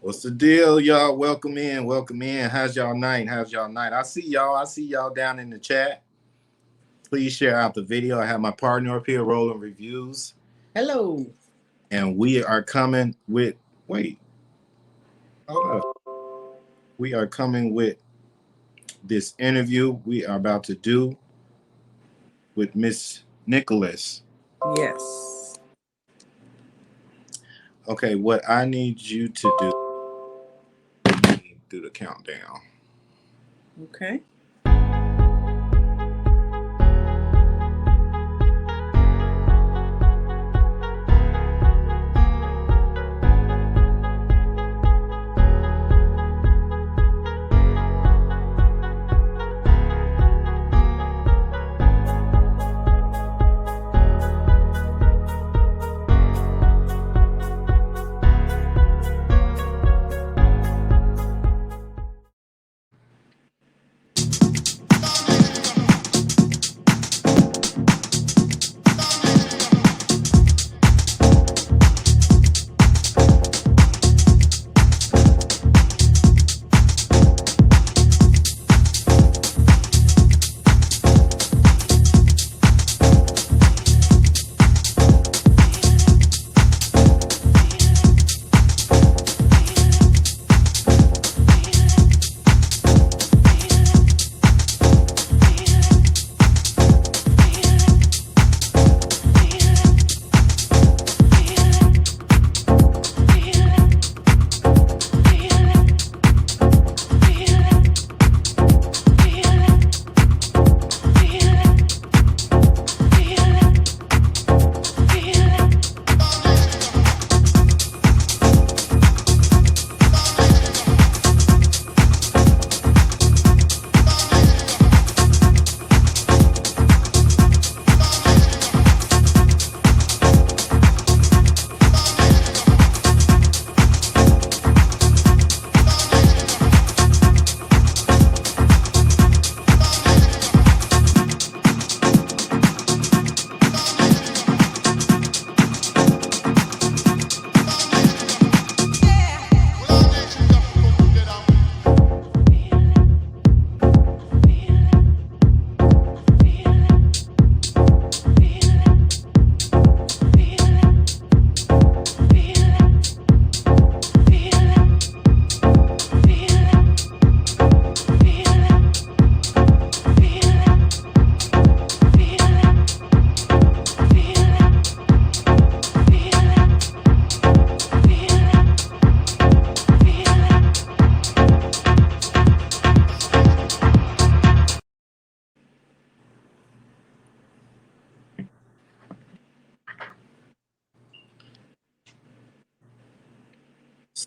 What's the deal, y'all? Welcome in. Welcome in. How's y'all night? How's y'all night? I see y'all. I see y'all down in the chat. Please share out the video. I have my partner up here, Rolling Reviews. Hello. And we are coming with, wait. Hold up. We are coming with this interview we are about to do with Miss Nicholas. Yes. Okay, what I need you to do the countdown. Okay.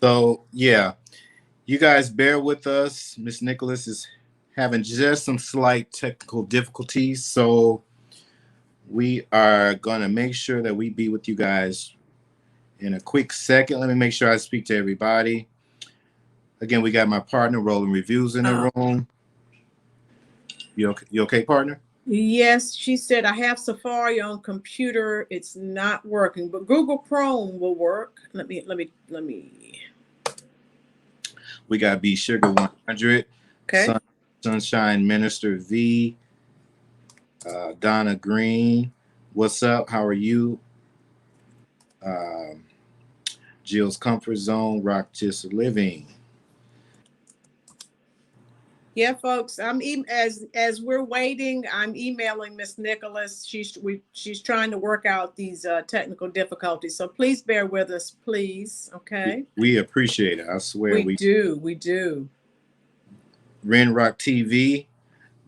So, yeah, you guys bear with us. Miss Nicholas is having just some slight technical difficulties. So we are going to make sure that we be with you guys in a quick second. Let me make sure I speak to everybody. Again, we got my partner, Rolling Reviews, in the room. You okay, partner? Yes, she said I have Safari on computer. It's not working, but Google Chrome will work. Let me. We got B Sugar 100. Okay. Sunshine Minister V. Donna Green. What's up? How are you? Jill's Comfort Zone. Rock Just Living. Yeah, folks. As we're waiting, I'm emailing Miss Nicholas. She's trying to work out these technical difficulties. So please bear with us, please. Okay. We appreciate it. I swear we do. We do. Ren Rock TV,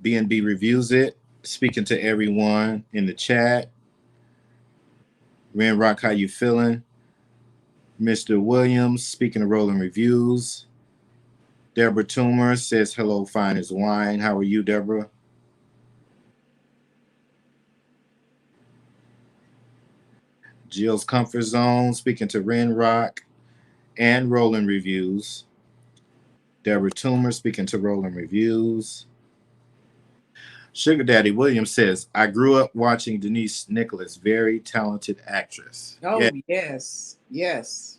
B&B reviews it. Speaking to everyone in the chat. Ren Rock, how you feeling? Mr. Williams, speaking of Rolling Reviews. Deborah Toomer says, hello, fine as wine. How are you, Deborah? Jill's Comfort Zone, speaking to Ren Rock and Rolling Reviews. Deborah Toomer, speaking to Rolling Reviews. Sugar Daddy Williams says, I grew up watching Denise Nicholas, very talented actress. Oh, yeah. Yes.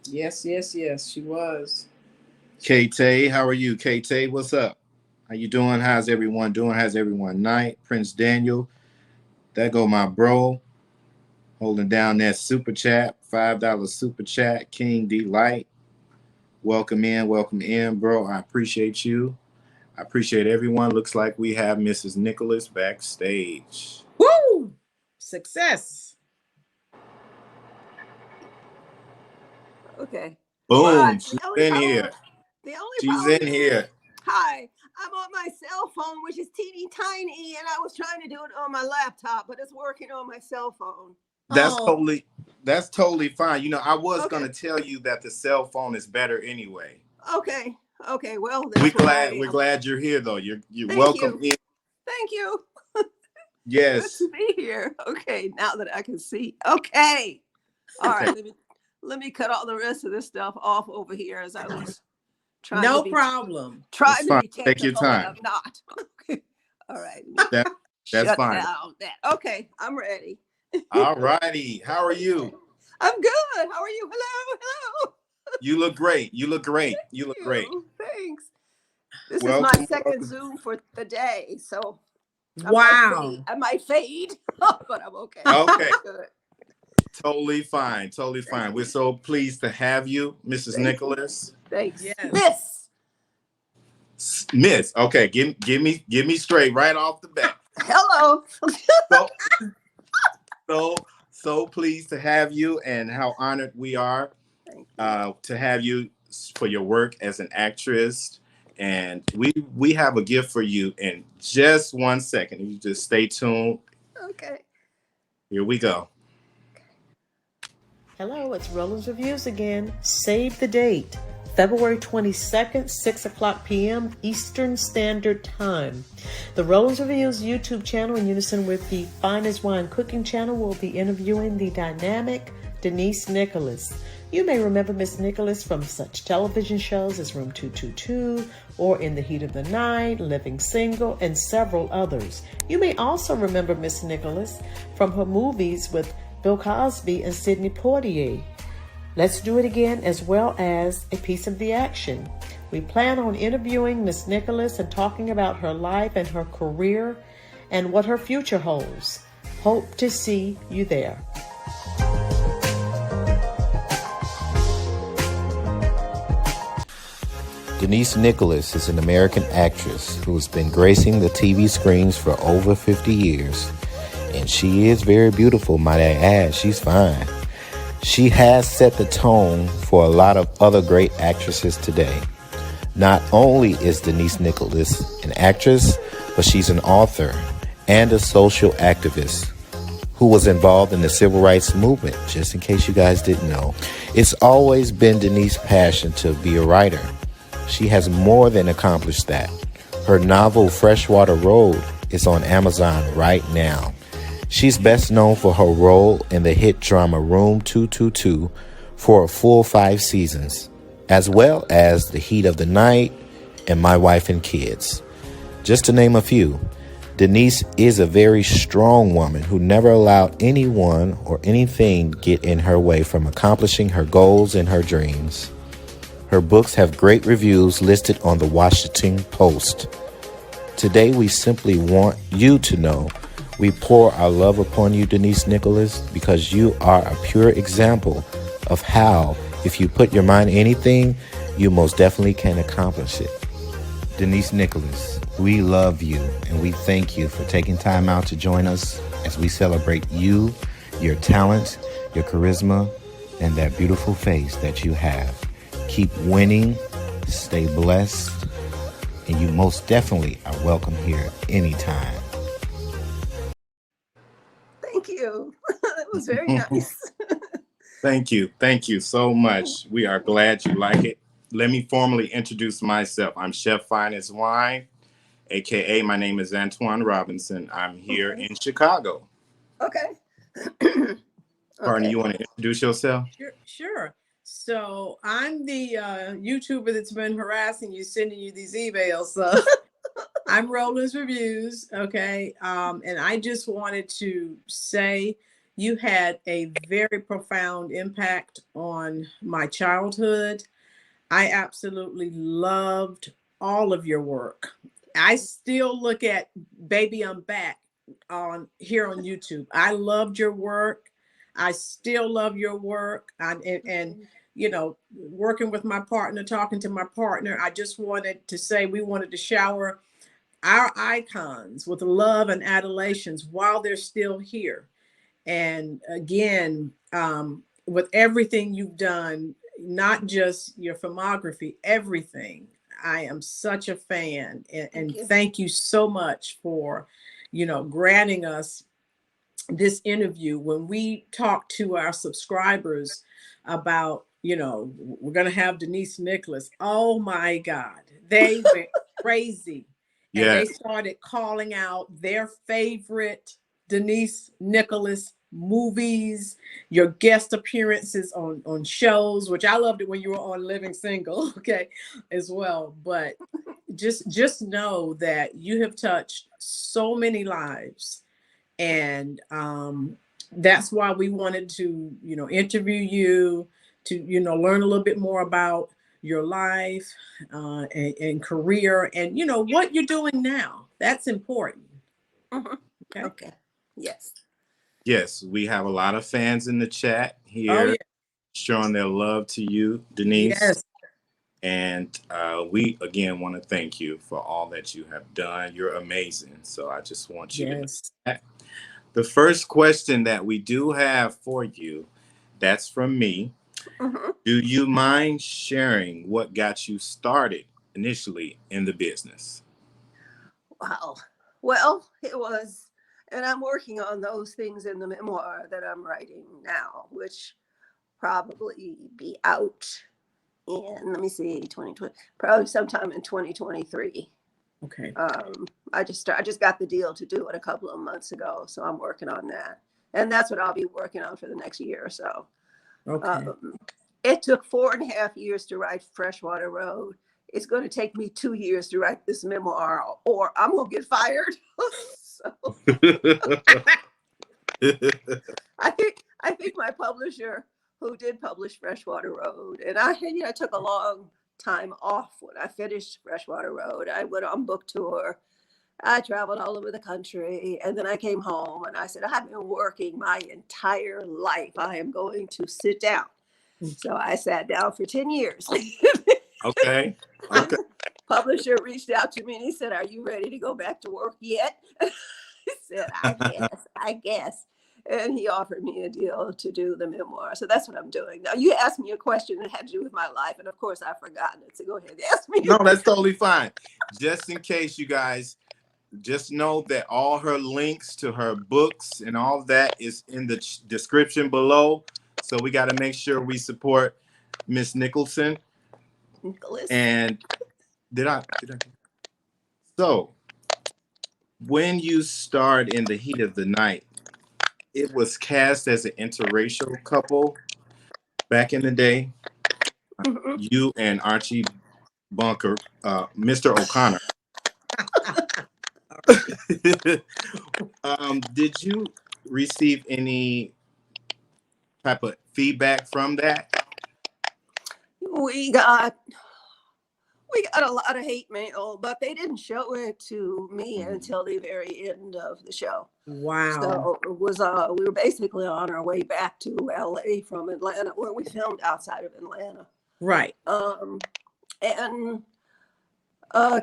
Yes, yes, yes, she was. K-Tay, how are you? K-Tay, what's up? How you doing? How's everyone doing? How's everyone night? Prince Daniel, there go my bro, holding down that super chat, $5 super chat. King D Light, welcome in, bro. I appreciate you. I appreciate everyone. Looks like we have Mrs. Nicholas backstage. Woo! Success. Okay. Boom, Right. she's in here. The only She's problem in is, here. hi, I'm on my cell phone, which is teeny tiny, and I was trying to do it on my laptop, but it's working on my cell phone. That's Oh, totally that's totally fine. You know, I was Okay. gonna tell you that the cell phone is better anyway. Okay. Okay. Well, We're that's where I glad we're am. glad you're here though. You're Thank welcome you. in. Thank you. Good Yes. to be here. Okay. Now that I can see. Okay. All Okay. right. Let me cut all the rest of this stuff off over here as I was trying no to be problem. That's trying to fine. be Take your technical, and time. I'm not. Okay. All right. Let me That that's shut fine. down that. Okay. I'm ready. All righty. How are you? I'm good. How are you? Hello. Hello. You look great. You look great. You look great. Thanks. This is my Welcome, second welcome. Zoom for the day, so Wow. I might fade, but I'm okay. Okay. Good. Totally fine. Totally Thank fine. We're you. so pleased to have you, Mrs. Thank you. Nicholas. Thanks. Yes. Miss. Okay, give me straight right off the bat. Hello. So so so pleased to have you, and how honored we are Thank you. to have you for your work as an actress. And we have a gift for you in just 1 second. You just stay tuned. Okay. Here we go. Hello, it's Rollins Reviews again. Save the date. February 22nd, 6 o'clock p.m. Eastern Standard Time. The Rollins Reviews YouTube channel, in unison with the Fine as Wine cooking channel, will be interviewing the dynamic Denise Nicholas. You may remember Miss Nicholas from such television shows as Room 222 or In the Heat of the Night, Living Single, and several others. You may also remember Miss Nicholas from her movies with Bill Cosby and Sidney Poitier. Let's Do It Again, as well as A Piece of the Action. We plan on interviewing Miss Nicholas and talking about her life and her career and what her future holds. Hope to see you there. Denise Nicholas is an American actress who has been gracing the TV screens for over 50 years. And she is very beautiful, might I add. She's fine. She has set the tone for a lot of other great actresses today. Not only is Denise Nicholas an actress, but she's an author and a social activist who was involved in the civil rights movement, just in case you guys didn't know. It's always been Denise's passion to be a writer. She has more than accomplished that. Her novel, Freshwater Road, is on Amazon right now. She's best known for her role in the hit drama Room 222 for a full 5 seasons, as well as The Heat of the Night and My Wife and Kids. Just to name a few, Denise is a very strong woman who never allowed anyone or anything get in her way from accomplishing her goals and her dreams. Her books have great reviews listed on the Washington Post. Today, we simply want you to know we pour our love upon you, Denise Nicholas, because you are a pure example of how, if you put your mind to anything, you most definitely can accomplish it. Denise Nicholas, we love you, and we thank you for taking time out to join us as we celebrate you, your talent, your charisma, and that beautiful face that you have. Keep winning, stay blessed, and you most definitely are welcome here anytime. Thank you. That was very nice. Thank you. Thank you so much. We are glad you like it. Let me formally introduce myself. I'm Chef Fine as Wine, aka my name is Antoine Robinson. I'm here in Chicago. Okay. Pardon, you want to introduce yourself? Sure. So I'm the YouTuber that's been harassing you, sending you these emails. So I'm Rollins Reviews, okay? And I just wanted to say, You had a very profound impact on my childhood. I absolutely loved all of your work. I still look at Baby I'm Back on here on YouTube. I loved your work. I still love your work. And you know, working with my partner, talking to my partner, I just wanted to say we wanted to shower our icons with love and adulations while they're still here. And again, with everything you've done, not just your filmography, everything, I am such a fan. And thank you so much for, you know, granting us this interview. When we talk to our subscribers about, you know, we're going to have Denise Nicholas. Oh my God, they went crazy. And Yeah. they started calling out their favorite Denise Nicholas movies, your guest appearances on shows, which I loved it when you were on Living Single, okay, as well. But just know that you have touched so many lives. And that's why we wanted to, you know, interview you to, you know, learn a little bit more about your life and career and, you know, what you're doing now. That's important. Mhm. Okay. Okay. Yes. Yes, we have a lot of fans in the chat Oh, here yeah. showing their love to you, Denise. Yes. And we again want to thank you for all that you have done. You're amazing. So I just want you to know Yes. that. The first question that we do have for you, that's from me. Mhm. Do you mind sharing what got you started initially in the business? Wow. Well, it was, and I'm working on those things in the memoir that I'm writing now, which probably be out in, let me see, 2020, probably sometime in 2023. Okay. I just got the deal to do it a couple of months ago, so I'm working on that, and that's what I'll be working on for the next year or so. Okay. It took 4.5 years to write Freshwater Road. It's going to take me 2 years to write this memoir, or I'm going to get fired. So I think my publisher, who did publish Freshwater Road, and I took a long time off when I finished Freshwater Road. I went on book tour. I traveled all over the country, and then I came home and I said, I've been working my entire life. I am going to sit down. So I sat down for 10 years. Okay. Okay. Publisher reached out to me and he said, are you ready to go back to work yet? I said, I guess. And he offered me a deal to do the memoir. So that's what I'm doing. Now, you asked me a question that had to do with my life. And of course, I've forgotten it. So go ahead and ask me. No, that's totally fine. Just in case, you guys, just know that all her links to her books and all that is in the description below. So we got to make sure we support Miss Nicholson. Nicholas. And did I? So when you starred in The Heat of the Night, it was cast as an interracial couple back in the day. You and Archie Bunker, Mr. O'Connor. Did you receive any type of feedback from that? We got a lot of hate mail, but they didn't show it to me until the very end of the show. Wow. So it was we were basically on our way back to LA from Atlanta, where we filmed outside of Atlanta. Right. And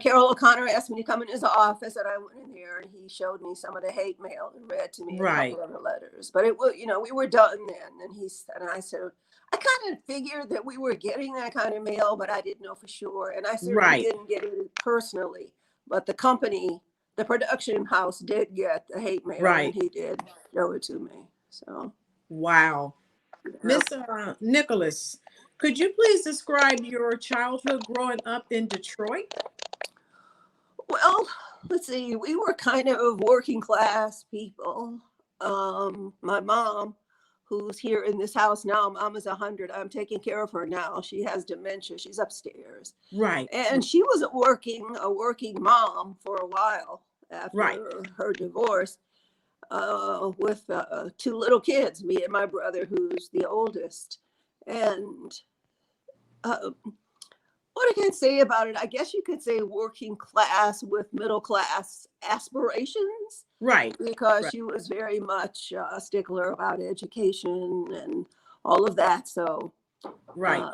Carol O'Connor asked me to come in his office, and I went in there, and he showed me some of the hate mail and read to me a couple of the letters. But it was, we were done then. And I said, I kind of figured that we were getting that kind of mail, but I didn't know for sure. And I certainly didn't get it personally. But the company, the production house, did get the hate mail, and he did show it to me. So, wow. Miss Nicholas, could you please describe your childhood growing up in Detroit? Well, let's see. We were kind of working class people. My mom, who's here in this house now, Mom is 100. I'm taking care of her now. She has dementia. She's upstairs. Right. And she was a working mom for a while after her divorce. with 2 little kids, me and my brother, who's the oldest. And what I can say about it, I guess you could say working class with middle class aspirations. Right. Because Right. she was very much a stickler about education and all of that. So, Right.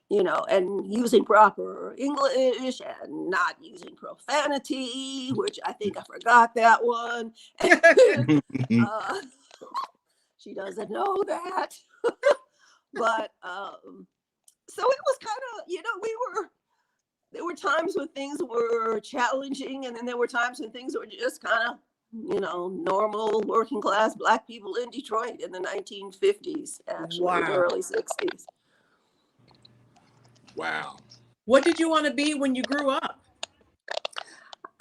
you know, and using proper English and not using profanity, which I think I forgot that one. uh, she doesn't know that. But so it was kind of, you know, there were times when things were challenging, and then there were times when things were just kind of, you know, normal working class Black people in Detroit in the 1950s, actually, the Wow. early 60s. Wow. What did you want to be when you grew up?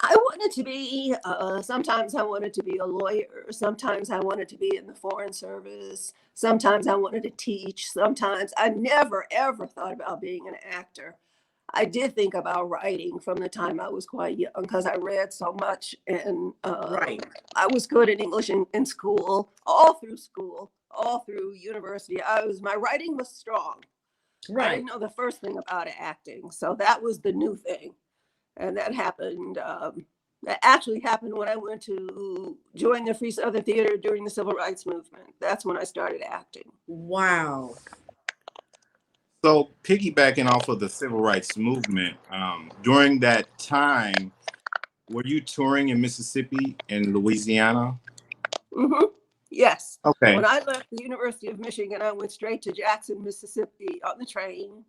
I wanted to be, sometimes I wanted to be a lawyer. Sometimes I wanted to be in the Foreign Service. Sometimes I wanted to teach. Sometimes I never, ever thought about being an actor. I did think about writing from the time I was quite young because I read so much, and Right. I was good at English in school, all through university. My writing was strong. I Right. didn't know the first thing about acting, so that was the new thing, and that happened. That actually happened when I went to join the Free Southern Theater during the Civil Rights Movement. That's when I started acting. Wow. So piggybacking off of the civil rights movement, during that time, were you touring in Mississippi and Louisiana? Mm-hmm. Yes. Okay. When I left the University of Michigan, I went straight to Jackson, Mississippi on the train,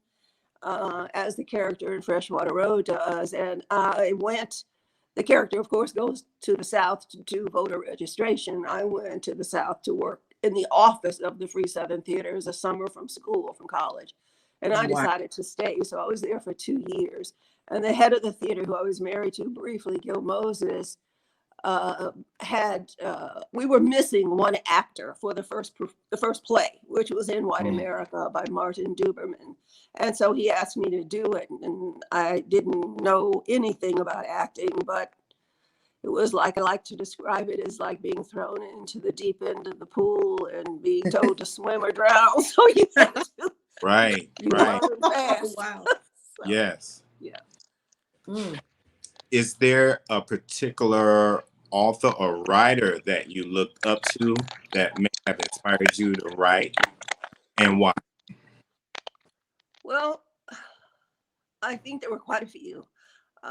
as the character in Freshwater Road does. And the character, of course, goes to the South to do voter registration. I went to the South to work in the office of the Free Southern Theater as a summer from college. And I Wow. decided to stay. So I was there for 2 years. And the head of the theater, who I was married to briefly, Gil Moses, we were missing one actor for the first play, which was In White America by Martin Duberman. And so he asked me to do it, and I didn't know anything about acting, but it was like, I like to describe it as like being thrown into the deep end of the pool and being told to swim or drown. So you had to Right. you Right. learn fast. Wow. So, Yes. yeah. Mm. Is there a particular author or writer that you looked up to that may have inspired you to write, and why? Well, I think there were quite a few.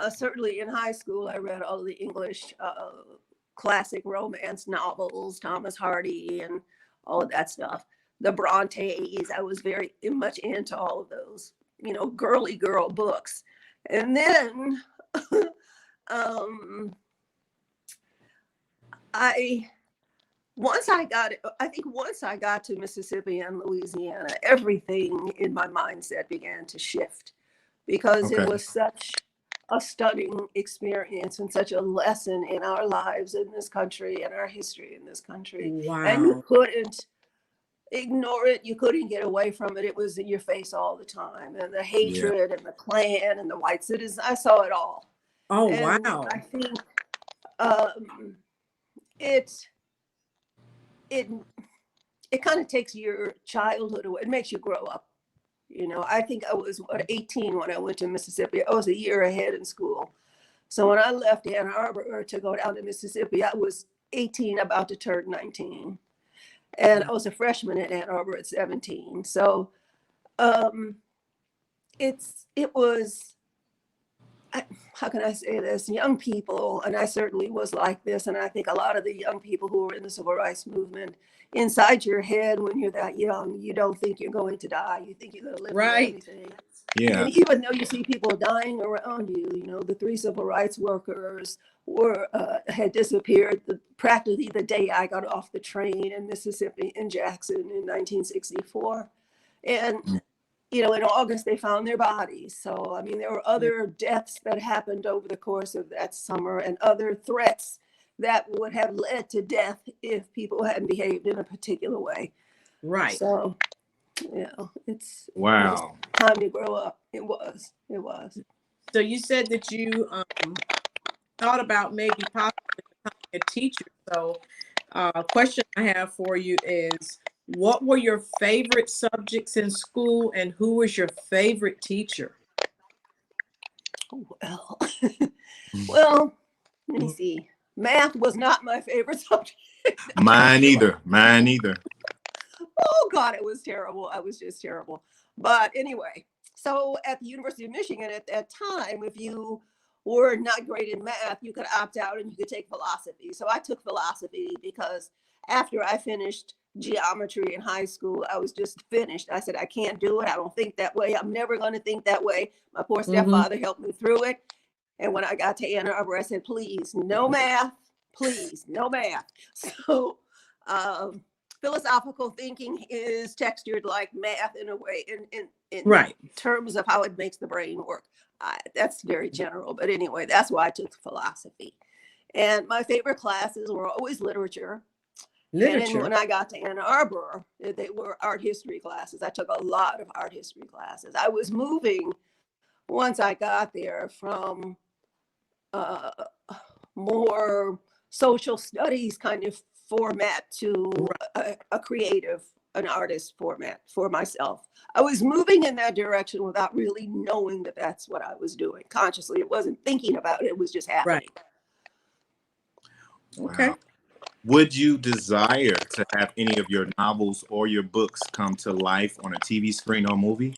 Certainly in high school, I read all the English classic romance novels, Thomas Hardy and all of that stuff. The Brontes, I was very much into all of those, you know, girly girl books. And then once I got to Mississippi and Louisiana, everything in my mindset began to shift, because it was such a stunning experience and such a lesson in our lives in this country and our history in this country. Wow. And you couldn't ignore it. You couldn't get away from it. It was in your face all the time. And the hatred and the Klan and the white citizens, I saw it all. Oh, And wow. I think it kind of takes your childhood away. It makes you grow up. You know, I think I was 18 when I went to Mississippi. I was a year ahead in school. So when I left Ann Arbor to go down to Mississippi, I was 18, about to turn 19. And I was a freshman at Ann Arbor at 17. So it was, how can I say this? Young people, and I certainly was like this, and I think a lot of the young people who were in the civil rights movement, inside your head when you're that young, you don't think you're going to die. You think you're going to live Right. through everything. Yeah. And even though you see people dying around you, you know, the 3 civil rights workers had disappeared practically the day I got off the train in Mississippi in Jackson in 1964. And you know, in August, they found their bodies. So, I mean, there were other deaths that happened over the course of that summer, and other threats that would have led to death if people hadn't behaved in a particular way. Right. So, you know, it was time to grow up. It was. So you said that you thought about maybe possibly becoming a teacher. So Question I have for you is, what were your favorite subjects in school, and who was your favorite teacher? Well, well, let me see. Math was not my favorite subject. Mine either. Mine either. Oh God, it was terrible. I was just terrible. But anyway, so at the University of Michigan at that time, if you were not great in math, you could opt out and you could take philosophy. So I took philosophy because after I finished geometry in high school, I was just finished. I said, I can't do it. I don't think that way. I'm never going to think that way. My poor stepfather helped me through it. And when I got to Ann Arbor, I said, please, no math, please, no math. So philosophical thinking is textured like math in a way, in Right. terms of how it makes the brain work. That's very general, but anyway, that's why I took philosophy. And my favorite classes were always literature. And then when I got to Ann Arbor, they were art history classes. I took a lot of art history classes. I was moving once I got there from more social studies kind of format to a creative, an artist format for myself. I was moving in that direction without really knowing that that's what I was doing consciously. It wasn't thinking about it. It was just happening. Right. Okay. Wow. Would you desire to have any of your novels or your books come to life on a TV screen or movie?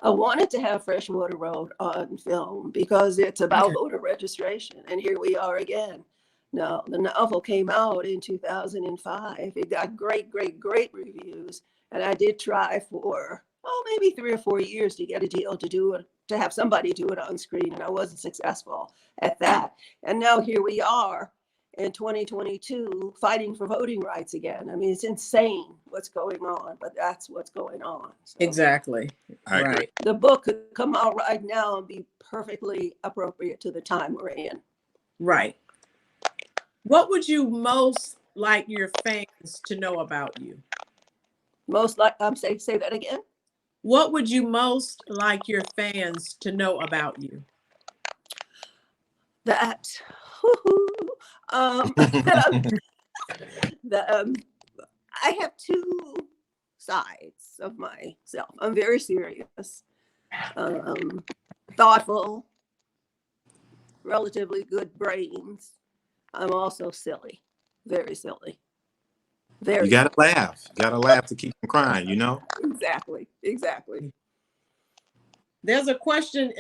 I wanted to have Freshwater Road on film because it's about voter registration. And here we are again. No, the novel came out in 2005. It got great reviews. And I did try for, maybe 3 or 4 years to get a deal to do it, to have somebody do it on screen. And I wasn't successful at that. And now here we are in 2022 fighting for voting rights again. I mean, it's insane what's going on, but that's what's going on. So Exactly. I agree. the book could come out right now and be perfectly appropriate to the time we're in. Right. What would you most like your fans to know about you? Say that again. What would you most like your fans to know about you? That I have two sides of myself. I'm very serious, thoughtful, relatively good brains. I'm also silly, very silly. Very. You gotta laugh. You gotta laugh to keep from crying, you know? Exactly. There's a question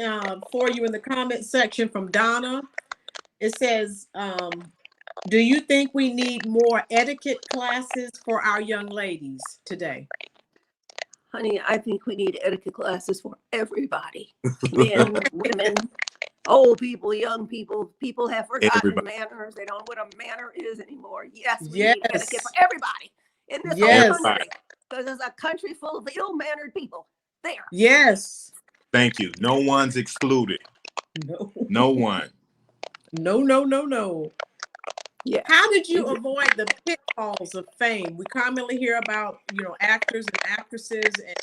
for you in the comment section from Donna. It says, do you think we need more etiquette classes for our young ladies today? Honey, I think we need etiquette classes for everybody. Men, women, old people, young people. People have forgotten manners. They don't know what a manner is anymore. Yes, we need etiquette for everybody in this whole country. Because there's a country full of ill-mannered people there. Yes. Thank you. No one's excluded. No one. No. Yeah. How did you avoid the pitfalls of fame? We commonly hear about, actors and actresses and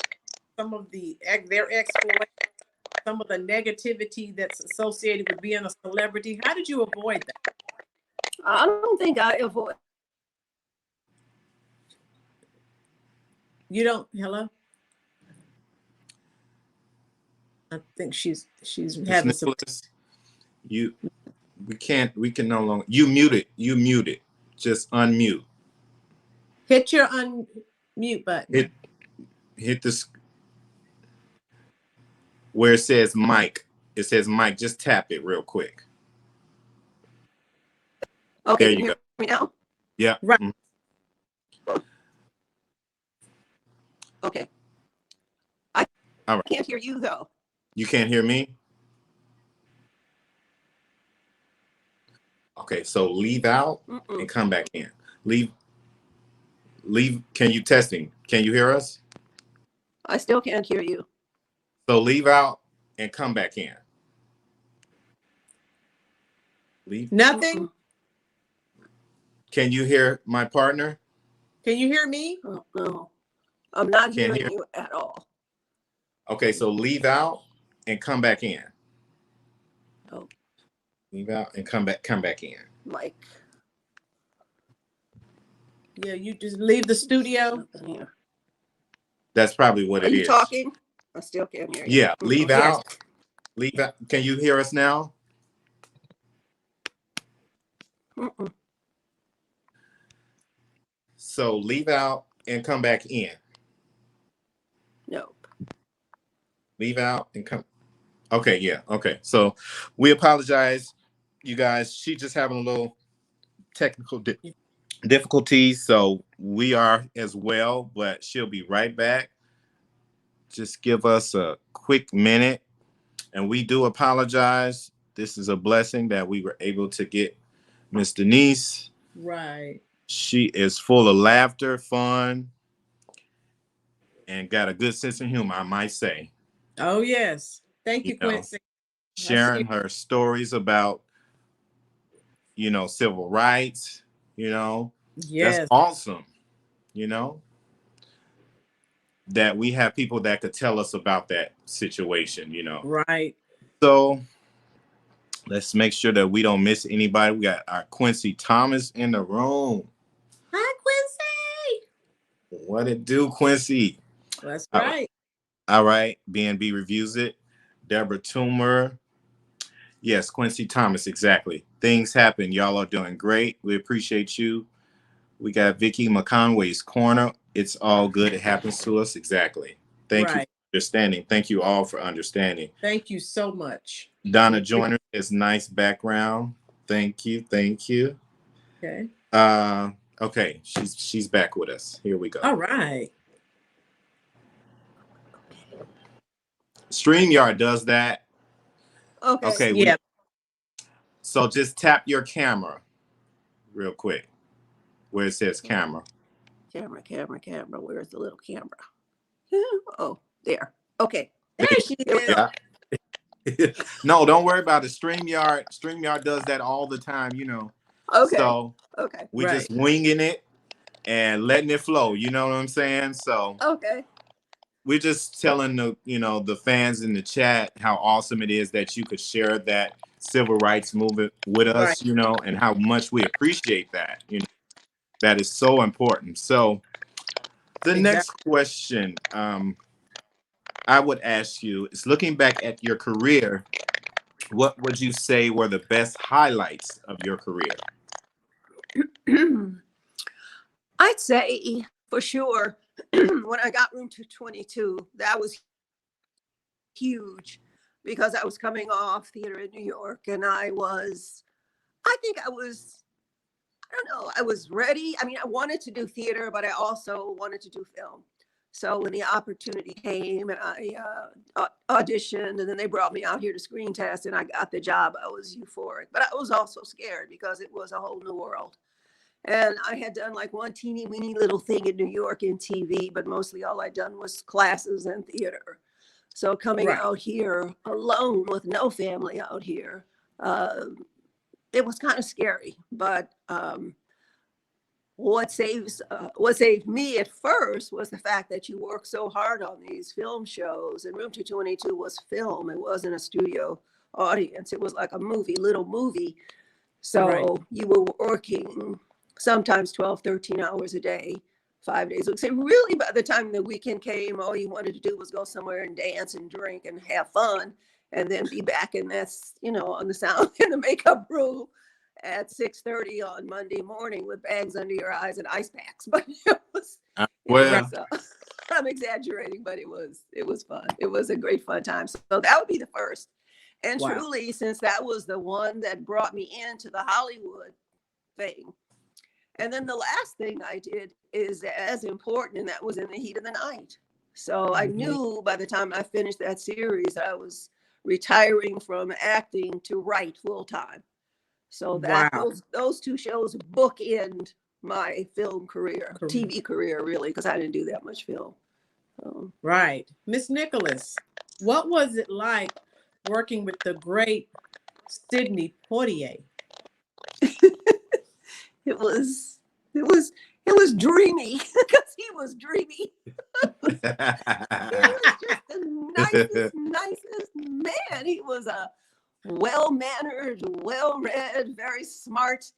some of their exploits, some of the negativity that's associated with being a celebrity. How did you avoid that? I don't think I avoid. You don't. Hello. I think she's having some. We can no longer. You muted. Just unmute. Hit your unmute button. Hit this where it says mic. It says mic. Just tap it real quick. Okay, there you hear me now? Yeah. Right. Mm-hmm. Okay. I can't hear you though. You can't hear me? Okay, so leave out and come back in. Leave. Can you testing? Can you hear us? I still can't hear you. So leave out and come back in. Leave. Nothing. Can you hear my partner? Can you hear me? Oh, no, I'm not hearing you at all. Okay, so leave out and come back in. Oh. Leave out and come back in. Mike. Yeah, you just leave the studio. Yeah. That's probably what Are it you is. talking? I still can't hear you. Yeah, leave Yes. out. Leave out. Can you hear us now? Mm-mm. So leave out and come back in. Nope. Leave out and come. Okay, yeah. Okay. So we apologize, you guys. She just having a little technical difficulties. So we are as well, but she'll be right back. Just give us a quick minute. And we do apologize. This is a blessing that we were able to get Miss Denise. Right. She is full of laughter, fun, and got a good sense of humor, I might say. Oh, yes. Thank you, Quincy. Sharing her stories about, civil rights, Yes. that's awesome, that we have people that could tell us about that situation, Right. So let's make sure that we don't miss anybody. We got our Quincy Thomas in the room. Hi, Quincy. What it do, Quincy? That's right. All right. BNB reviews it. Deborah Toomer. Yes, Quincy Thomas, exactly. Things happen. Y'all are doing great. We appreciate you. We got Vicky McConway's Corner. It's all good. It happens to us. Exactly. Thank you for understanding. Thank you all for understanding. Thank you so much. Donna Joyner is nice background. Thank you. Thank you. Okay. Okay. She's back with us. Here we go. All right. StreamYard does that. Okay. Yeah. So just tap your camera real quick where it says camera. Camera. Where's the little camera? Oh, there. Okay. There she is. Yeah. No, don't worry about it. StreamYard does that all the time, Okay. So okay. we just winging it and letting it flow. You know what I'm saying? So okay. We're just telling the fans in the chat how awesome it is that you could share that civil rights movement with us, and how much we appreciate that. That is so important. So the next question I would ask you is, looking back at your career, what would you say were the best highlights of your career? I'd say for sure when I got Room 222, that was huge because I was coming off theater in New York, and I was ready. I mean, I wanted to do theater, but I also wanted to do film. So when the opportunity came and I auditioned, and then they brought me out here to screen test and I got the job, I was euphoric. But I was also scared because it was a whole new world. And I had done like one teeny weeny little thing in New York in TV, but mostly all I'd done was classes and theater. So coming out here alone with no family out here, it was kind of scary. But what saved me at first was the fact that you work so hard on these film shows. And Room 222 was film. It wasn't a studio audience. It was like a little movie. So you were working sometimes 12, 13 hours a day, 5 days a week. So really, by the time the weekend came, all you wanted to do was go somewhere and dance and drink and have fun, and then be back in this, on the sound in the makeup room at 6:30 on Monday morning with bags under your eyes and ice packs. But it was I'm exaggerating, but it was fun. It was a great fun time. So that would be the first. And truly, since that was the one that brought me into the Hollywood thing. And then the last thing I did is as important, and that was In the Heat of the Night. So I knew by the time I finished that series, I was retiring from acting to write full time. So that those two shows bookend my film career, TV career, really, because I didn't do that much film. Right. Miss Nicholas, what was it like working with the great Sidney Poitier? It was dreamy because he was dreamy. He was just the nicest man. He was a well-mannered, well-read, very smart,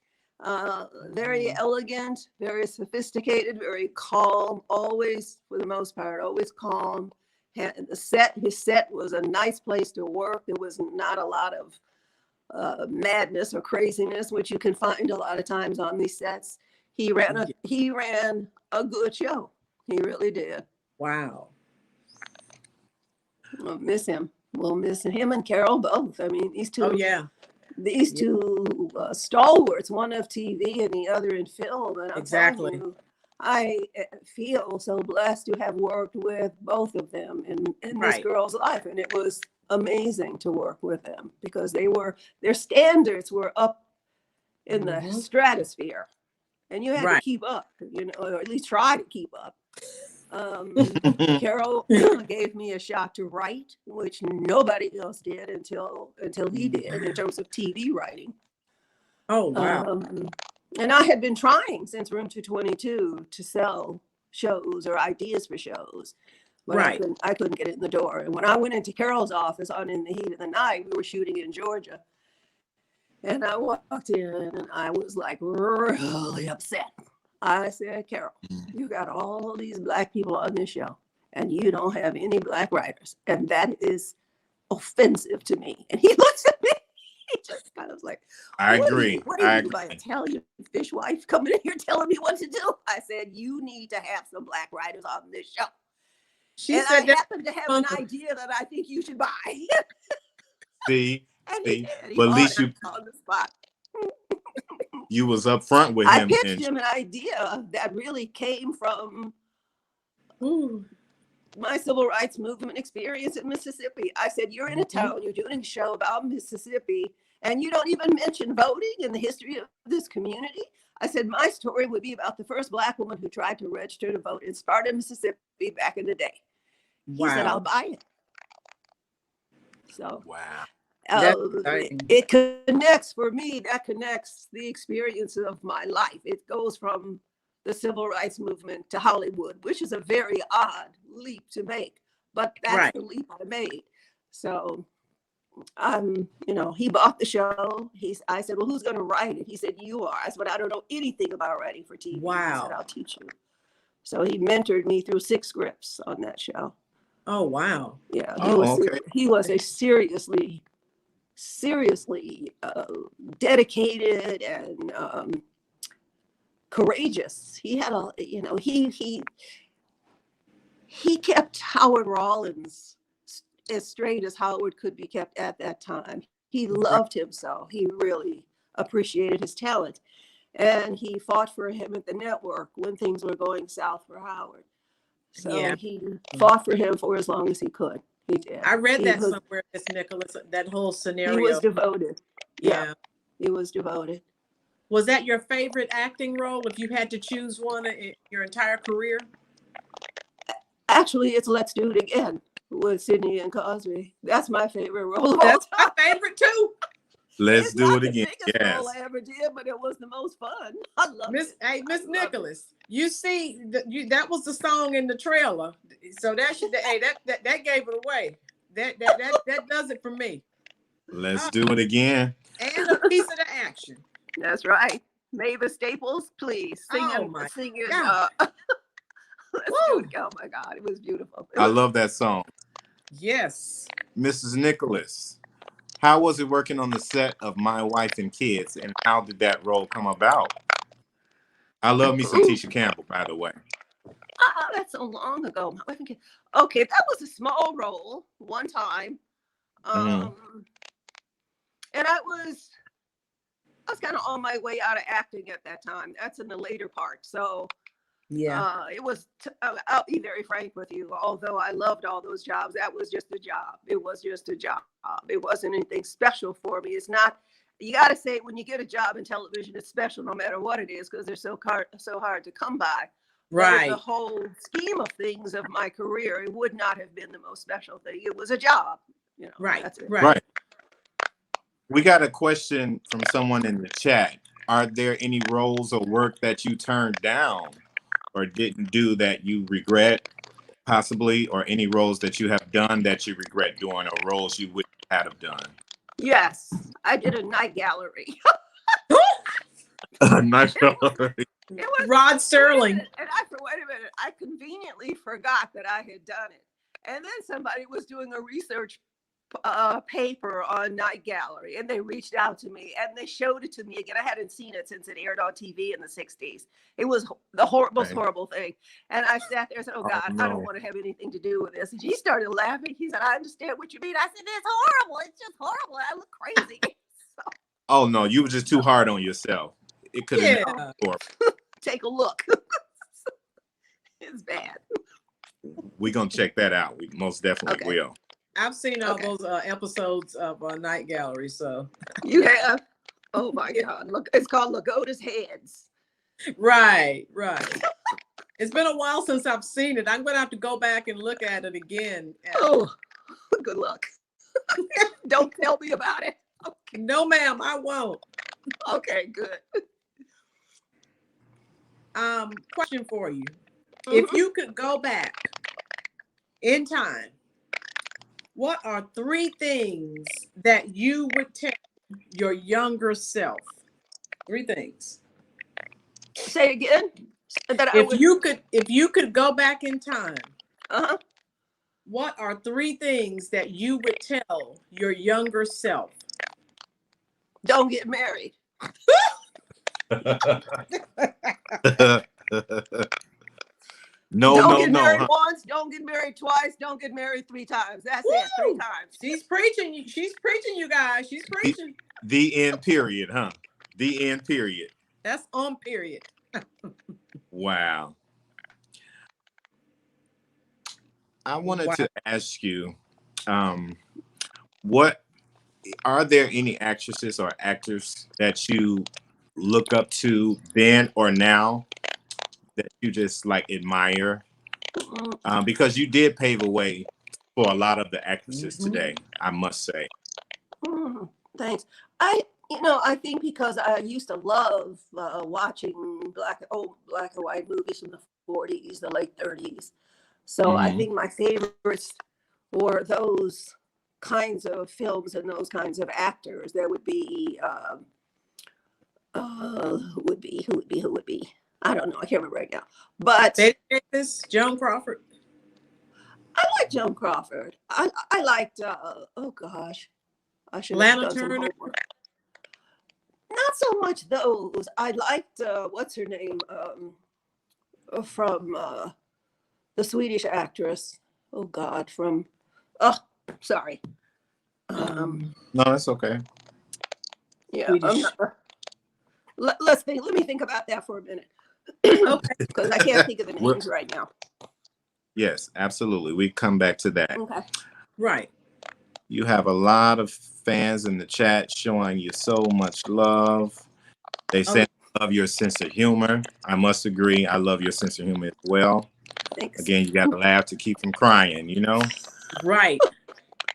Very elegant, very sophisticated, very calm, always, for the most part, always calm. His set was a nice place to work. There was not a lot of madness or craziness, which you can find a lot of times on these sets. He ran a good show. He really did. Wow. We'll miss him. We'll miss him and Carol both. I mean, these two. Oh yeah. These two stalwarts, one of TV and the other in film. And I'm telling you, I feel so blessed to have worked with both of them in this girl's life. And it was amazing to work with them because their standards were up in the stratosphere. And you had to keep up, or at least try to keep up. Carol gave me a shot to write, which nobody else did until he did in terms of TV writing. Oh, wow. And I had been trying since Room 222 to sell shows or ideas for shows. But I couldn't get it in the door. And when I went into Carol's office on In the Heat of the Night, we were shooting in Georgia. And I walked in and I was like really upset. I said, Carol, you got all these Black people on this show and you don't have any Black writers. And that is offensive to me. And he looks at me, he just kind of like, I agree. What are you, my Italian fishwife coming in here telling me what to do? I said, you need to have some Black writers on this show. She said, I happen to have an idea that I think you should buy. See, he but at least you on the spot. You was up front with him. I pitched him an idea that really came from my civil rights movement experience in Mississippi. I said, you're in a town, you're doing a show about Mississippi, and you don't even mention voting in the history of this community. I said, my story would be about the first Black woman who tried to register to vote in Sparta, Mississippi back in the day. He said, I'll buy it. So, wow. It connects for me. That connects the experience of my life. It goes from the civil rights movement to Hollywood, which is a very odd leap to make, but that's the leap I made. So, he bought the show. I said, well, who's going to write it? He said, you are. I said, but I don't know anything about writing for TV. Wow. He said, I'll teach you. So he mentored me through 6 scripts on that show. Oh, wow. Yeah. He was a seriously dedicated and courageous. He had he kept Howard Rollins as straight as Howard could be kept at that time. He loved him so. He really appreciated his talent. And he fought for him at the network when things were going south for Howard. So he fought for him for as long as he could. He did. I read that somewhere, Miss Nicholas, that whole scenario. He was devoted. Yeah, he was devoted. Was that your favorite acting role if you had to choose one in your entire career? Actually, it's Let's Do It Again with Sidney and Cosby. That's my favorite role. That's my favorite too. Let's do it again. Yes. Role I ever did, but it was the most fun. I love it. Hey, Miss Nicholas, you see that was the song in the trailer. So that gave it away. That does it for me. Let's do it again. And a piece of the action. That's right. Mavis Staples, please sing it. Let's do it. Oh my God, it was beautiful. I love that song. Yes. Mrs. Nicholas, how was it working on the set of My Wife and Kids, and how did that role come about? I love me some Tisha Campbell, by the way. That's so long ago. My Wife and Kids. Okay, that was a small role one time. And I was kind of on my way out of acting at that time. That's in the later part. So it was, I'll be very frank with you, although I loved all those jobs, that was just a job. It was just a job. It wasn't anything special for me. It's not, you got to say when you get a job in television, it's special no matter what it is, because they're so hard to come by. Right. But the whole scheme of things of my career, it would not have been the most special thing. It was a job. Right. That's it. Right. We got a question from someone in the chat. Are there any roles or work that you turned down or didn't do that you regret, possibly, or any roles that you have done that you regret doing, or roles you wouldn't have done? Yes, I did a night gallery. Night Gallery. It was Rod Serling. And wait a minute, I conveniently forgot that I had done it. And then somebody was doing a research paper on Night Gallery, and they reached out to me and they showed it to me again. I hadn't seen it since it aired on TV in the 60s. It was the most horrible thing. And I sat there and said, oh God, no. I don't want to have anything to do with this. And he started laughing. He said, I understand what you mean. I said, it's horrible. It's just horrible. I look crazy. So, Oh no, you were just too hard on yourself. It could have been horrible. take a look. It's bad. We're gonna check that out. We most definitely will. I've seen all those episodes of Night Gallery, so. You have? Oh my God. Look, it's called Lagoda's Heads. Right. It's been a while since I've seen it. I'm going to have to go back and look at it again. Oh, good luck. Don't tell me about it. Okay. No, ma'am, I won't. Okay, good. Question for you. If you could go back in time, what are 3 things that you would tell your younger self? 3 things. Say again. If you could go back in time, Uh-huh. what are 3 things that you would tell your younger self? Don't get married. Don't get married once, don't get married twice, don't get married 3 times. That's it, 3 times. She's preaching, you guys. She's preaching. The end period, huh? The end period. That's on period. Wow. I wanted to ask you, what are there any actresses or actors that you look up to then or now that you just like admire? Because you did pave a way for a lot of the actresses today, I must say. Thanks. I think because I used to love watching black and white movies from the 40s, the late 30s. So I think my favorites were those kinds of films and those kinds of actors. There would be, who would be? I don't know. I can't remember right now. But Joan Crawford. I like Joan Crawford. I liked, oh gosh, I should have Lana done some Turner. homework. Not so much those. I liked, what's her name? From the Swedish actress. Oh God, sorry. No, that's okay. Yeah. Let me think about that for a minute. Okay. Because I can't think of the names right now. Yes, absolutely. We come back to that. Okay. Right. You have a lot of fans in the chat showing you so much love. They say I love your sense of humor. I must agree. I love your sense of humor as well. Thanks. Again, you got to laugh to keep from crying, you know? Right.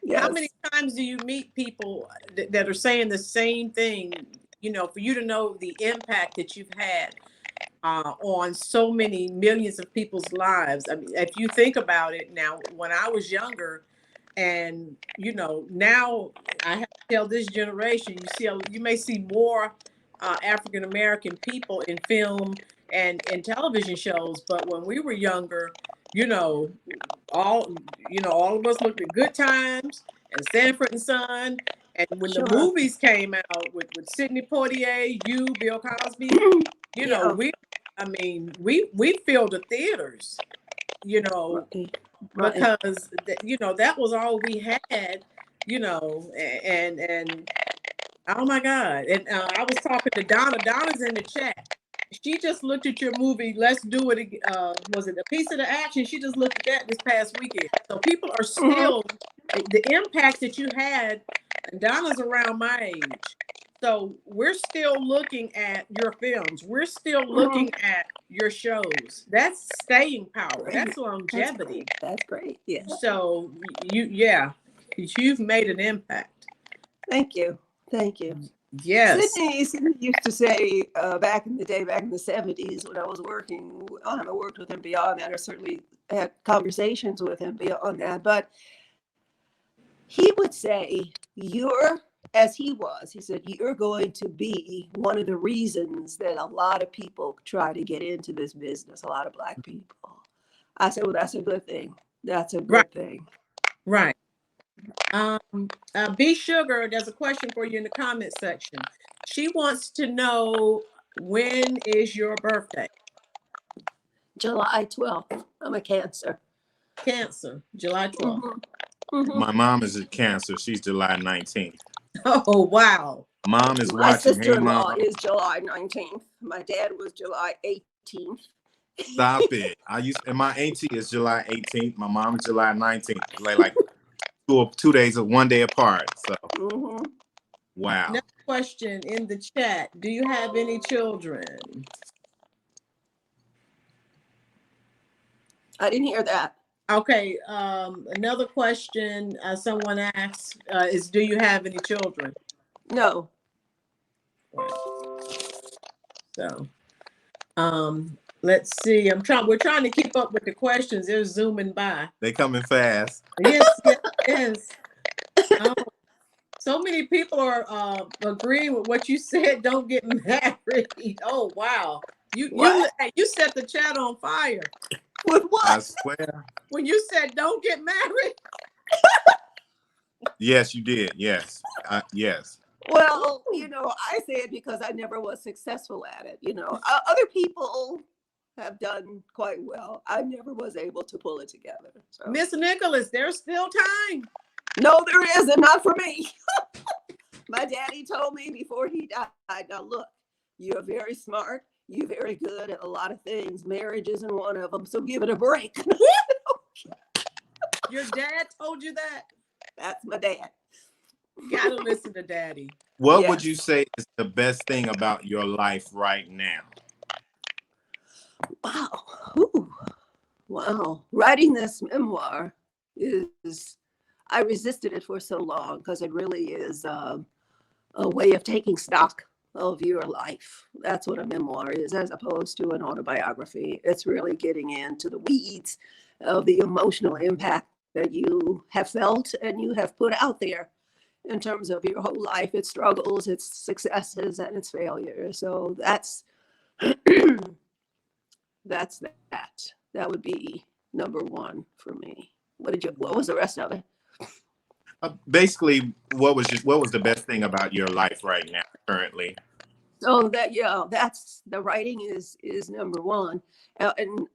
Yes. How many times do you meet people that are saying the same thing, for you to know the impact that you've had on so many millions of people's lives? I mean, if you think about it now, when I was younger, and now I have to tell this generation, you may see more African American people in film and television shows, but when we were younger, all of us looked at Good Times and Sanford and Son, and when the movies came out with Sidney Poitier, Bill Cosby, we filled the theaters, because that was all we had, and oh my God. And I was talking to Donna's in the chat. She just looked at your movie, Let's Do It. Was it A Piece of the Action? She just looked at that this past weekend. So people are still, the impact that you had, and Donna's around my age. So we're still looking at your films. We're still looking at your shows. That's staying power. That's longevity. That's great. Yeah. So you've made an impact. Thank you. Yes. Sydney used to say back in the day, back in the 70s, when I was working, I haven't worked with him beyond that, or certainly had conversations with him beyond that, but he would say, your as he was. He said, you're going to be one of the reasons that a lot of people try to get into this business, a lot of Black people. I said, well, that's a good thing. That's a good thing. Right. B Sugar, there's a question for you in the comment section. She wants to know, when is your birthday? July 12th. I'm a Cancer. Cancer, July 12th. Mm-hmm. Mm-hmm. My mom is a Cancer. She's July 19th. Oh, wow. Mom is My watching. Hey, sister-in-law Mom. is July 19th. My dad was July 18th. Stop it. And my auntie is July 18th. My mom is July 19th. Like 2 days or 1 day apart. So Mm-hmm. wow. Next question in the chat. Do you have any children? I didn't hear that. Okay. Another question someone asked is, do you have any children? No. So, let's see. We're trying to keep up with the questions. They're zooming by. They coming fast. Yes. Oh, so many people are agreeing with what you said. Don't get married. Oh, wow. You set the chat on fire. With what? I swear. When you said don't get married. Yes, you did. Yes. Yes. Well, I say it because I never was successful at it. Other people have done quite well. I never was able to pull it together. So. Miss Nicholas, there's still time. No, there isn't. Not for me. My daddy told me before he died, now look, you're very smart. You're very good at a lot of things. Marriage isn't one of them, so give it a break. Your dad told you that? That's my dad. Gotta listen to daddy. What would you say is the best thing about your life right now? Wow. Ooh. Wow. Writing this memoir I resisted it for so long because it really is a way of taking stock of your life. That's what a memoir is, as opposed to an autobiography. It's really getting into the weeds of the emotional impact that you have felt and you have put out there in terms of your whole life, its struggles, its successes, and its failures. So that's that. That would be number one for me. What was the rest of it? Basically, what was the best thing about your life right now, currently? So that's the writing is number one, and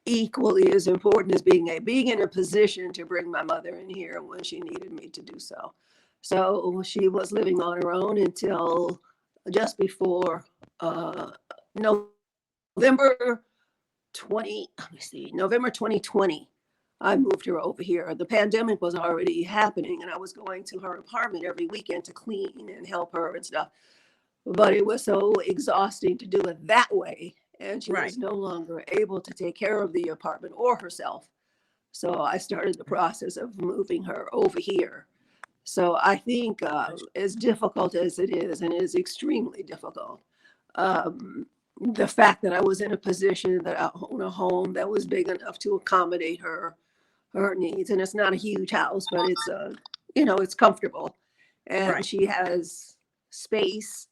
equally as important as being in a position to bring my mother in here when she needed me to do so. So she was living on her own until just before November 2020. I moved her over here. The pandemic was already happening and I was going to her apartment every weekend to clean and help her and stuff. But it was so exhausting to do it that way. And she was no longer able to take care of the apartment or herself. So I started the process of moving her over here. So I think as difficult as it is, and it is extremely difficult, the fact that I was in a position that I own a home that was big enough to accommodate her needs. And it's not a huge house, but it's it's comfortable. And she has space.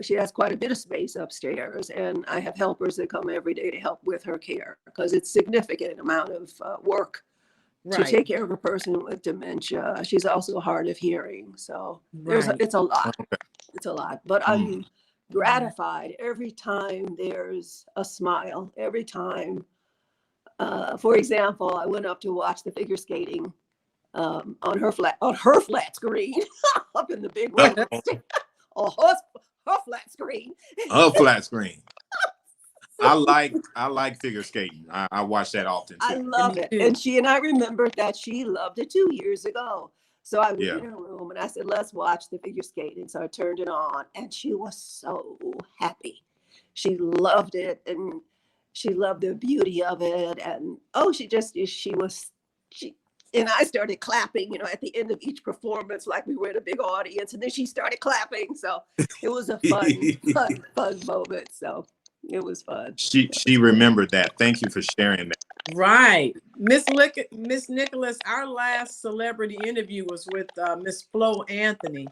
She has quite a bit of space upstairs, and I have helpers that come every day to help with her care because it's significant amount of work to take care of a person with dementia. She's also hard of hearing, so it's a lot. It's a lot, but I'm gratified every time there's a smile. Every time, for example, I went up to watch the figure skating on her flat screen up in the big room. Her flat screen. A flat screen. I like figure skating. I watch that often too. I love it. And I remember that she loved it 2 years ago. So I was in her room and I said, let's watch the figure skating. So I turned it on and she was so happy. She loved it and she loved the beauty of it. And and I started clapping, at the end of each performance, like we were in a big audience. And then she started clapping. So it was a fun moment. So it was fun. She remembered that. Thank you for sharing that. Right. Miss Nicholas, our last celebrity interview was with Miss Flo Anthony.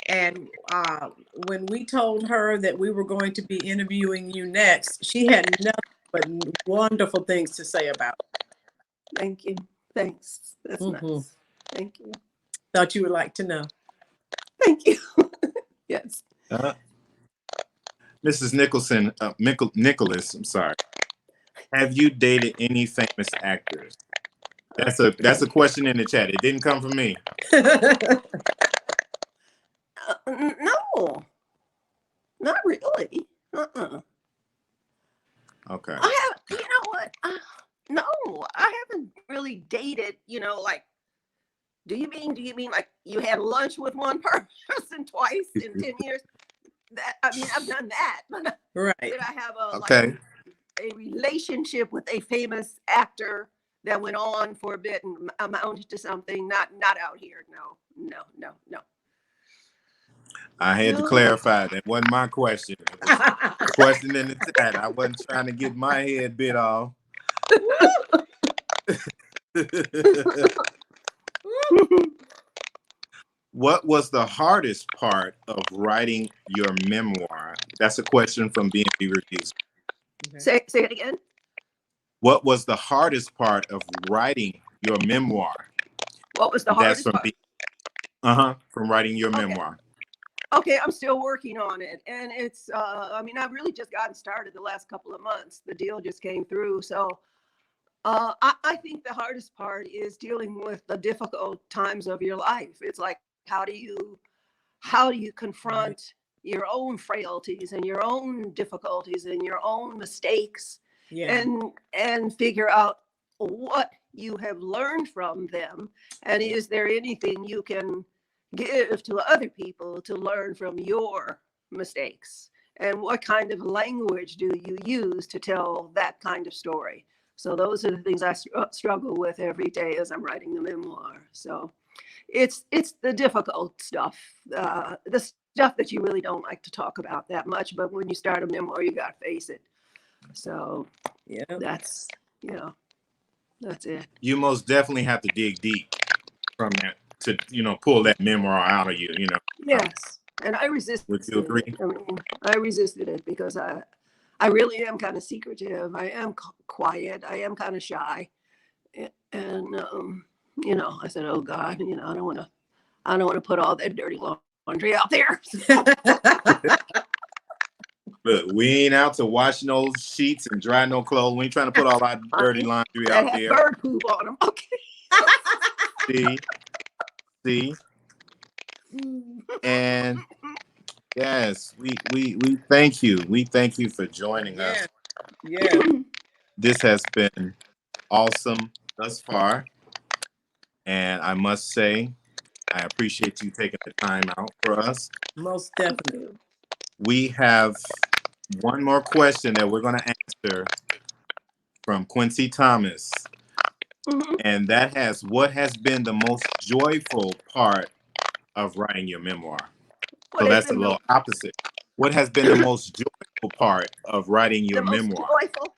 And when we told her that we were going to be interviewing you next, she had nothing but wonderful things to say about it. Thank you. Thanks. That's nice. Thank you. Thought you would like to know. Thank you. Yes. Mrs. Nicholas, I'm sorry. Have you dated any famous actors? That's a question in the chat. It didn't come from me. No, not really. Okay. I have, you know what? No, I haven't really dated, like, do you mean like you had lunch with one person twice in 10 years? I've done that. But right. Did I have Okay. a relationship with a famous actor that went on for a bit and amounted to something? Not out here. No. I had to clarify. That wasn't my question. It was a question in the chat. I wasn't trying to get my head bit off. What was the hardest part of writing your memoir? That's a question from B&B Reviews. Say it again. What was the hardest part of writing your memoir? What was the hardest part? From writing your memoir. Okay, I'm still working on it. And it's, I've really just gotten started the last couple of months. The deal just came through. So I think the hardest part is dealing with the difficult times of your life. It's like, how do you confront your own frailties and your own difficulties and your own mistakes, and figure out what you have learned from them, and is there anything you can give to other people to learn from your mistakes, and what kind of language do you use to tell that kind of story? So those are the things I struggle with every day as I'm writing the memoir. So it's the difficult stuff, the stuff that you really don't like to talk about that much, but when you start a memoir, you got to face it. So that's it. You most definitely have to dig deep from that to, pull that memoir out of you, Yes. And I resisted Would you agree? it. I resisted it because I really am kind of secretive. I am quiet. I am kind of shy. And, I said, oh God, I don't want to put all that dirty laundry out there. Look, we ain't out to wash no sheets and dry no clothes. We ain't trying to put all our dirty laundry out there. Bird poop on them. Okay. See? And yes, we thank you. We thank you for joining us. Yeah. This has been awesome thus far. And I must say, I appreciate you taking the time out for us. Most definitely. We have one more question that we're going to answer from Quincy Thomas. And that what has been the most joyful part of writing your memoir? So that's a little opposite. What has been the most joyful part of writing your memoir? Joyful?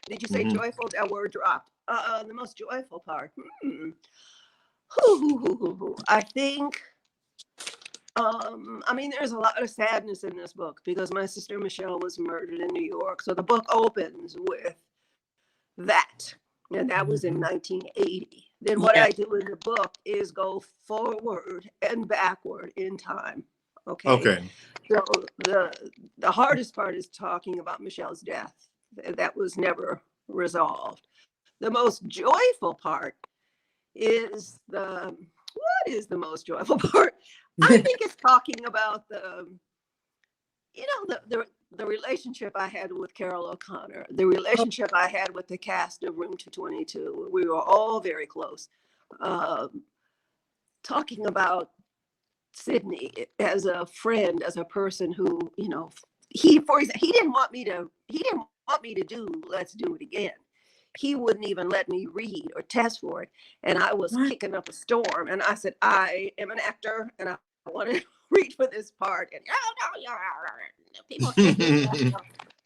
Did you say joyful? That word dropped. The most joyful part. I think, there's a lot of sadness in this book because my sister Michelle was murdered in New York. So the book opens with that. And that was in 1980. Then what I do in the book is go forward and backward in time. Okay. So the hardest part is talking about Michelle's death. That was never resolved. The most joyful part is what is the most joyful part? I think it's talking about the relationship I had with Carol O'Connor, the relationship I had with the cast of Room 222. We were all very close. Talking about Sidney as a friend, as a person who, he didn't want me to do Let's Do It Again. He wouldn't even let me read or test for it. And I was kicking up a storm. And I said, I am an actor and I want to read for this part. And people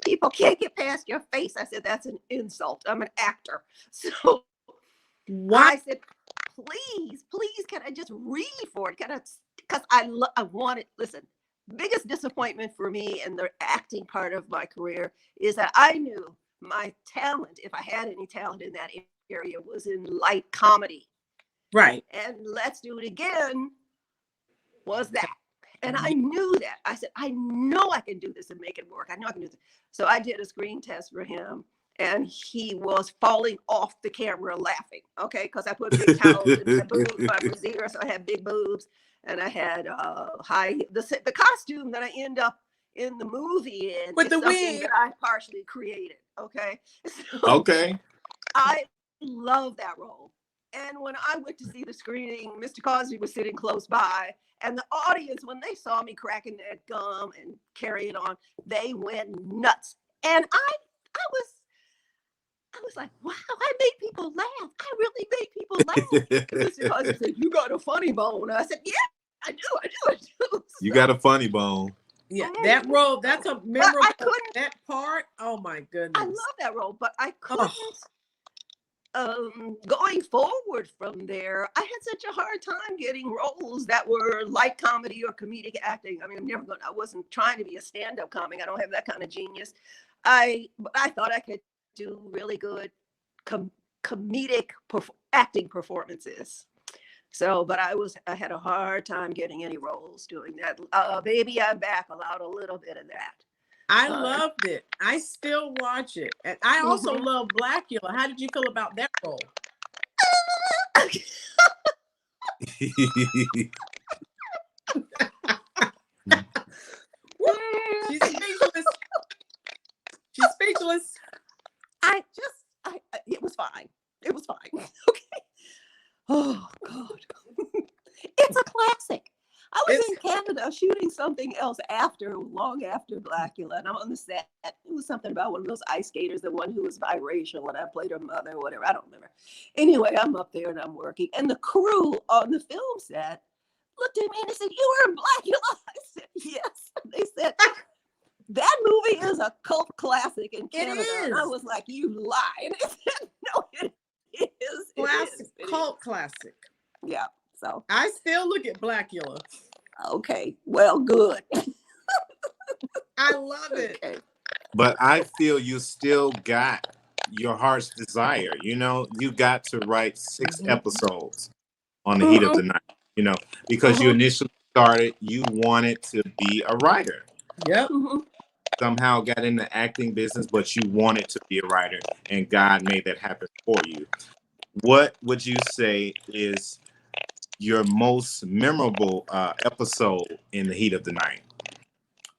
people can't get past your face. I said, that's an insult. I'm an actor. So What? I said, please, can I just read for it? Because I wanted, listen, biggest disappointment for me in the acting part of my career is that I knew my talent, if I had any talent in that area, was in light comedy. Right. And Let's Do It Again was that. And I knew that. I said, I know I can do this and make it work. I know I can do this. So I did a screen test for him, and he was falling off the camera laughing. Okay, because I put big towels in my boobs. I was there, so I had big boobs, and I had the costume that I end up in the movie in with is the something wig that I partially created. Okay, so Okay. I love that role. And when I went to see the screening, Mr. Cosby was sitting close by, and the audience, when they saw me cracking that gum and carrying on, they went nuts. And I was like, wow, I made people laugh. I really made people laugh. And Mr. Cosby said, you got a funny bone. I said, yeah, I do. You got a funny bone. Yeah, that role, that's a memorable, I couldn't, that part, oh my goodness. I love that role, but I couldn't. Going forward from there, I had such a hard time getting roles that were light comedy or comedic acting. I mean, I wasn't trying to be a stand-up comic. I don't have that kind of genius. But I thought I could do really good comedic acting performances. So, but I had a hard time getting any roles doing that. Baby, I'm Back allowed a little bit of that. I loved it. I still watch it. And I also love Blackula. How did you feel about that role? She's speechless. She's speechless. It was fine. It was fine. Okay. Oh, God. It's a classic. I was in Canada shooting something else long after Blackula, and I'm on the set. It was something about one of those ice skaters, the one who was biracial, and I played her mother or whatever. I don't remember. Anyway, I'm up there and I'm working, and the crew on the film set looked at me and they said, "You were in Blackula?" I said, "Yes." They said, "That movie is a cult classic in Canada." And I was like, "You lied." They said, "No, it is. Classic, cult classic. Yeah. So I still look at Blackula. Okay, well, good. I love it. Okay. But I feel you still got your heart's desire. You know, you got to write 6 episodes on the heat of the night, you know, because you initially started, you wanted to be a writer. Yep. Somehow got in the acting business, but you wanted to be a writer, and God made that happen for you. What would you say is your most memorable episode in the heat of the night?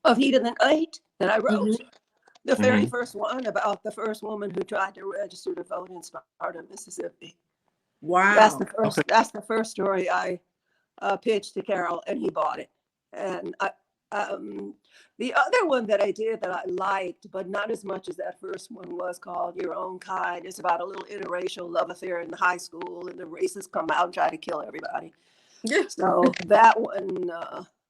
Of Heat of the Night that I wrote. The very first one about the first woman who tried to register to vote in Sparta, Mississippi. Wow. That's the first story I pitched to Carol, and he bought it. And the other one that I did that I liked, but not as much as that first one, was called Your Own Kind. It's about a little interracial love affair in the high school, and the racists come out and try to kill everybody. So that one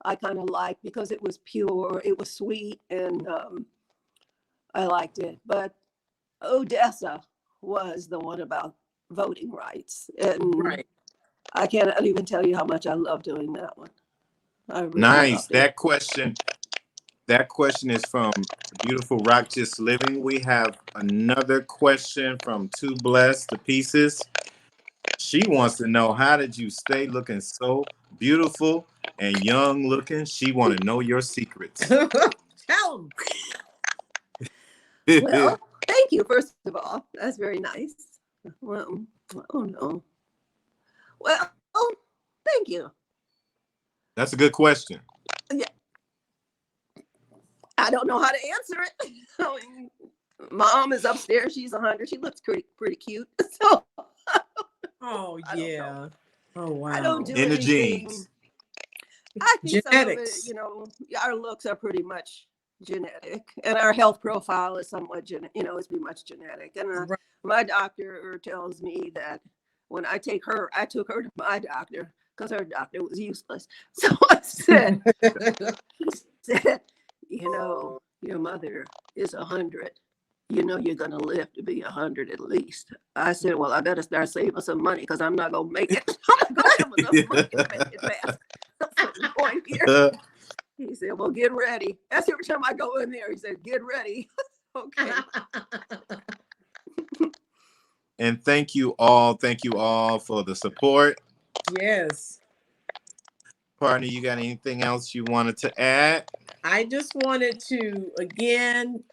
I kind of liked because it was pure, it was sweet, and I liked it. But Odessa was the one about voting rights. And I cannot even tell you how much I love doing that one. Really nice. That question is from Beautiful Rock Just Living. We have another question from Too Blessed to Pieces. She wants to know, how did you stay looking so beautiful and young looking? She want to know your secrets. Tell them. Well, thank you, first of all. That's very nice. Well, oh no. Well, thank you. That's a good question. Yeah. I don't know how to answer it. I mean, Mom is upstairs. She's 100. She looks pretty cute. So. Oh yeah. Oh wow. I don't do in the anything. genes. I think Genetics. some of it, our looks are pretty much genetic, and our health profile is somewhat it's pretty much genetic. And my doctor tells me that when I took her to my doctor because her doctor was useless. So I said, he said, your mother is 100, you know you're going to live to be 100 at least. I said, well, I better start saving some money because I'm not going to make it. I'm not going to have enough money to make it past a certain point here. He said, well, get ready. That's every time I go in there. He said, get ready. Okay. And thank you all for the support. Yes. Partner, you got anything else you wanted to add? I just wanted to, again,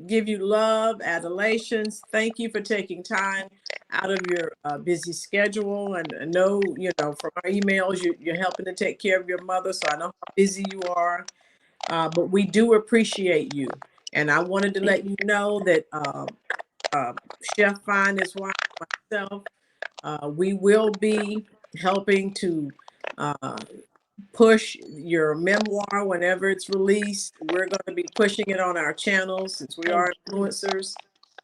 give you love, adulations. Thank you for taking time out of your busy schedule. And I know, from our emails, you're helping to take care of your mother. So I know how busy you are. But we do appreciate you. And I wanted to let you know that Chef Fine is one myself. We will be helping to push your memoir whenever it's released. We're going to be pushing it on our channels since we are influencers.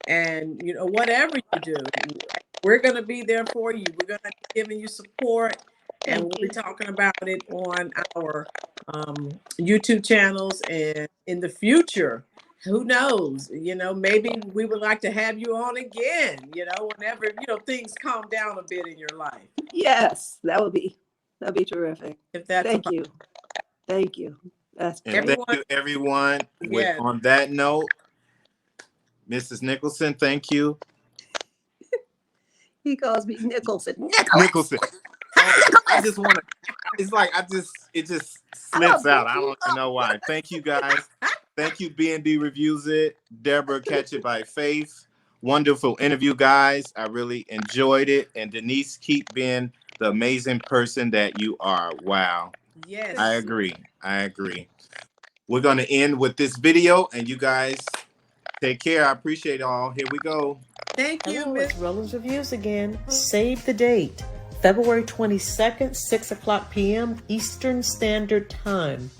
And, whatever you do, we're going to be there for you. We're going to be giving you support. And we'll be talking about it on our YouTube channels. And in the future, who knows, maybe we would like to have you on again, whenever, things calm down a bit in your life. Yes, that'd be terrific. If that's Thank you. Thank you. That's and great. thank you, everyone. Yes. On that note, Mrs. Nicholson, thank you. He calls me Nicholson. Nicholson. I just want to, it's like, it just slips out. I don't even know why. Thank you, guys. Thank you, B&D Reviews It. Deborah, Catch It by Faith. Wonderful interview, guys. I really enjoyed it. And Denise, keep being the amazing person that you are. Wow. Yes. I agree. We're going to end with this video, and you guys take care. I appreciate it all. Here we go. Thank you, Hello, Miss. it's Rollins Reviews again. Save the date. February 22nd, 6 o'clock p.m. Eastern Standard Time.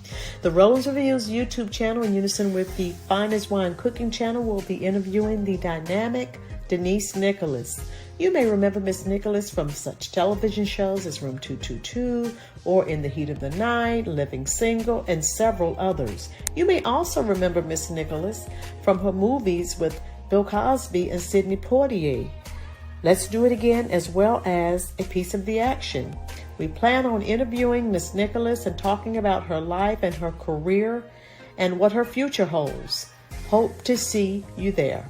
The Rollins Reviews YouTube channel, in unison with the Finest Wine Cooking channel, will be interviewing the dynamic Denise Nicholas. You may remember Miss Nicholas from such television shows as Room 222 or In the Heat of the Night, Living Single, and several others. You may also remember Miss Nicholas from her movies with Bill Cosby and Sidney Poitier. Let's do it again, as well as a piece of the action. We plan on interviewing Miss Nicholas and talking about her life and her career and what her future holds. Hope to see you there.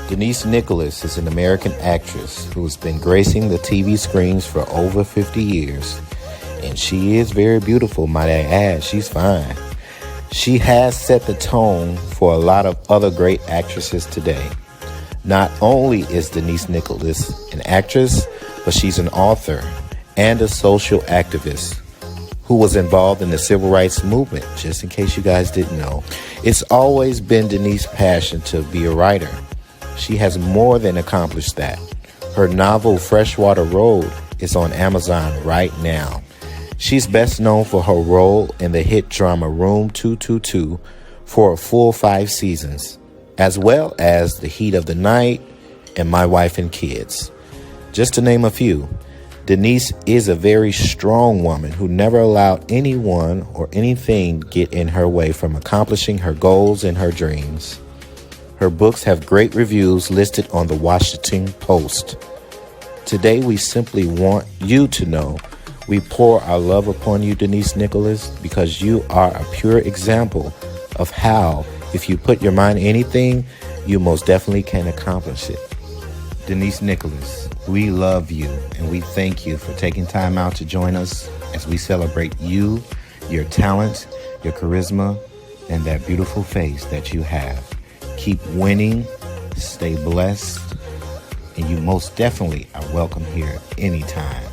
Denise Nicholas is an American actress who has been gracing the TV screens for over 50 years. And she is very beautiful, might I add. She's fine. She has set the tone for a lot of other great actresses today. Not only is Denise Nicholas an actress, but she's an author and a social activist who was involved in the civil rights movement, just in case you guys didn't know. It's always been Denise's passion to be a writer. She has more than accomplished that. Her novel, Freshwater Road, is on Amazon right now. She's best known for her role in the hit drama Room 222 for a full 5 seasons, as well as The Heat of the Night and My Wife and Kids. Just to name a few, Denise is a very strong woman who never allowed anyone or anything get in her way from accomplishing her goals and her dreams. Her books have great reviews listed on the Washington Post. Today, we simply want you to know we pour our love upon you, Denise Nicholas, because you are a pure example of how, if you put your mind to anything, you most definitely can accomplish it. Denise Nicholas, we love you, and we thank you for taking time out to join us as we celebrate you, your talent, your charisma, and that beautiful face that you have. Keep winning, stay blessed, and you most definitely are welcome here anytime.